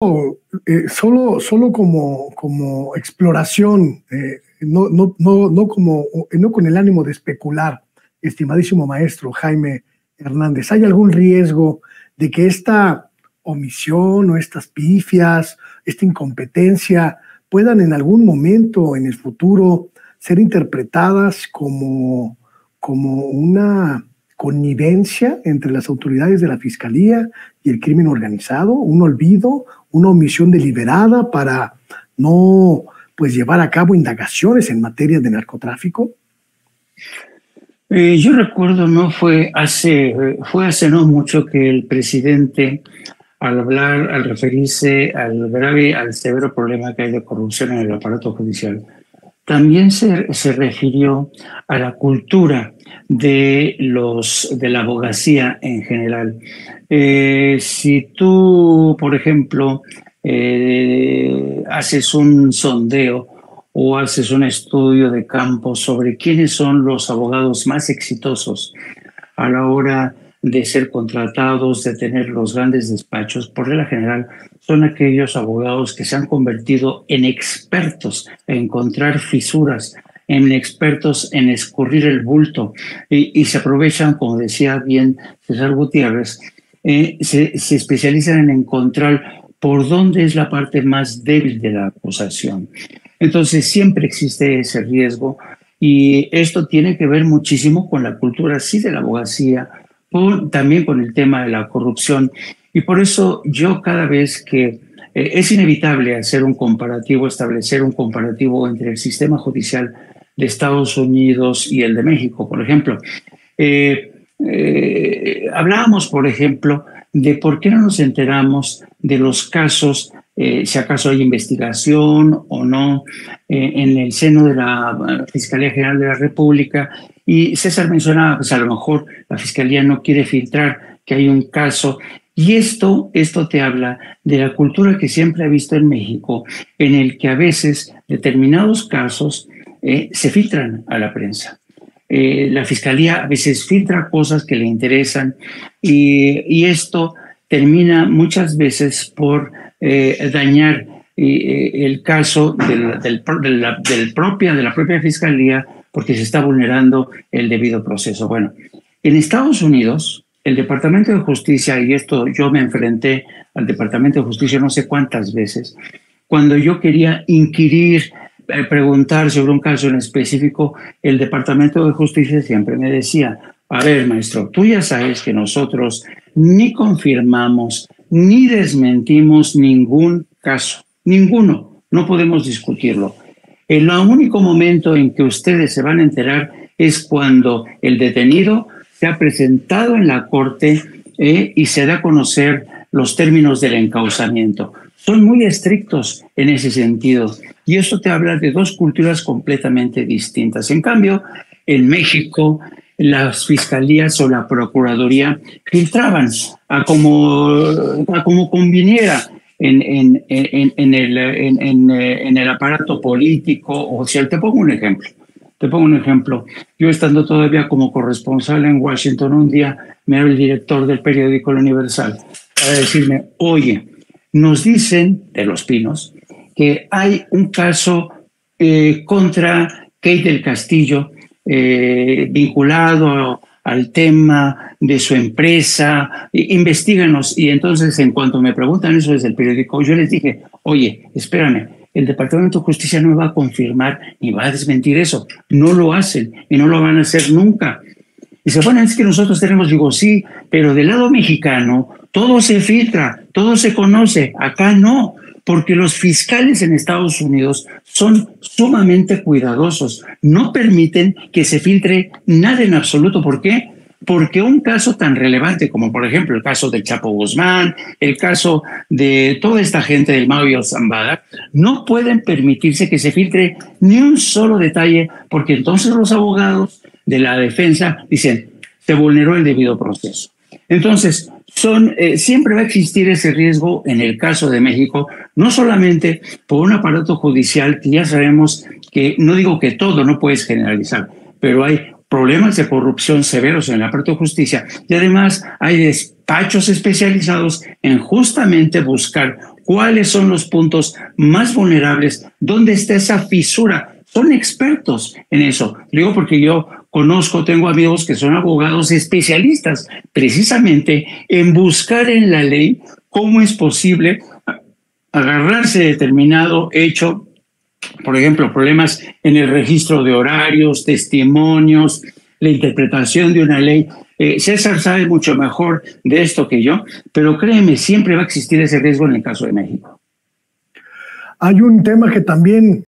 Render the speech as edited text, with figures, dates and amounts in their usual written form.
Solo como exploración, no con el ánimo de especular, estimadísimo maestro Jaime Hernández, ¿hay algún riesgo de que esta omisión o estas pifias, esta incompetencia puedan en algún momento en el futuro ser interpretadas como una connivencia entre las autoridades de la Fiscalía y el crimen organizado, un olvido, una omisión deliberada para no llevar a cabo indagaciones en materia de narcotráfico? Yo recuerdo, fue hace no mucho que el presidente, al referirse al grave, al severo problema que hay de corrupción en el aparato judicial, también se refirió a la cultura de la abogacía en general. Si tú, por ejemplo, haces un sondeo o haces un estudio de campo sobre quiénes son los abogados más exitosos a la hora de ser contratados, de tener los grandes despachos, por regla general, son aquellos abogados que se han convertido en expertos en encontrar fisuras, en expertos en escurrir el bulto y se aprovechan, como decía bien César Gutiérrez, se especializan en encontrar por dónde es la parte más débil de la acusación. Entonces siempre existe ese riesgo y esto tiene que ver muchísimo con la cultura, sí, de la abogacía, también con el tema de la corrupción. Y por eso yo cada vez que es inevitable hacer un comparativo, establecer un comparativo entre el sistema judicial de Estados Unidos y el de México, por ejemplo. Hablábamos, por ejemplo, de por qué no nos enteramos de los casos, si acaso hay investigación o no, en el seno de la Fiscalía General de la República. Y César mencionaba, pues a lo mejor la Fiscalía no quiere filtrar que hay un caso. Y esto te habla de la cultura que siempre ha visto en México, en el que a veces determinados casos se filtran a la prensa. La Fiscalía a veces filtra cosas que le interesan y esto termina muchas veces por dañar el caso de la propia Fiscalía, porque se está vulnerando el debido proceso. Bueno, en Estados Unidos, el Departamento de Justicia, y esto yo me enfrenté al Departamento de Justicia no sé cuántas veces, cuando yo quería inquirir, preguntar sobre un caso en específico, el Departamento de Justicia siempre me decía: a ver, maestro, tú ya sabes que nosotros ni confirmamos ni desmentimos ningún caso, ninguno, no podemos discutirlo. El único momento en que ustedes se van a enterar es cuando el detenido se ha presentado en la corte y se da a conocer los términos del encauzamiento. Son muy estrictos en ese sentido. Y esto te habla de dos culturas completamente distintas. En cambio, en México, las fiscalías o la procuraduría filtraban a como conviniera en el aparato político. O sea, te pongo un ejemplo. Yo, estando todavía como corresponsal en Washington, un día me habla el director del periódico El Universal para decirme: oye, nos dicen de Los Pinos que hay un caso contra Kate del Castillo vinculado al tema de su empresa, investíganos. Y entonces, en cuanto me preguntan eso desde el periódico, yo les dije: oye, espérame, el Departamento de Justicia no va a confirmar ni va a desmentir eso. No lo hacen y no lo van a hacer nunca. Y se bueno, es que nosotros tenemos, digo, sí, pero del lado mexicano todo se filtra, todo se conoce. Acá no, porque los fiscales en Estados Unidos son sumamente cuidadosos. No permiten que se filtre nada en absoluto. ¿Por qué? Porque un caso tan relevante como, por ejemplo, el caso del Chapo Guzmán, el caso de toda esta gente del Mayo y el Zambada, no pueden permitirse que se filtre ni un solo detalle, porque entonces los abogados de la defensa dicen: se vulneró el debido proceso. Entonces, siempre va a existir ese riesgo en el caso de México, no solamente por un aparato judicial que ya sabemos que, no digo que todo, no puedes generalizar, pero hay problemas de corrupción severos en el aparato de justicia y además hay despachos especializados en justamente buscar cuáles son los puntos más vulnerables, dónde está esa fisura. Son expertos en eso. Lo digo porque yo tengo amigos que son abogados especialistas precisamente en buscar en la ley cómo es posible agarrarse de determinado hecho, por ejemplo, problemas en el registro de horarios, testimonios, la interpretación de una ley. César sabe mucho mejor de esto que yo, pero créeme, siempre va a existir ese riesgo en el caso de México. Hay un tema que también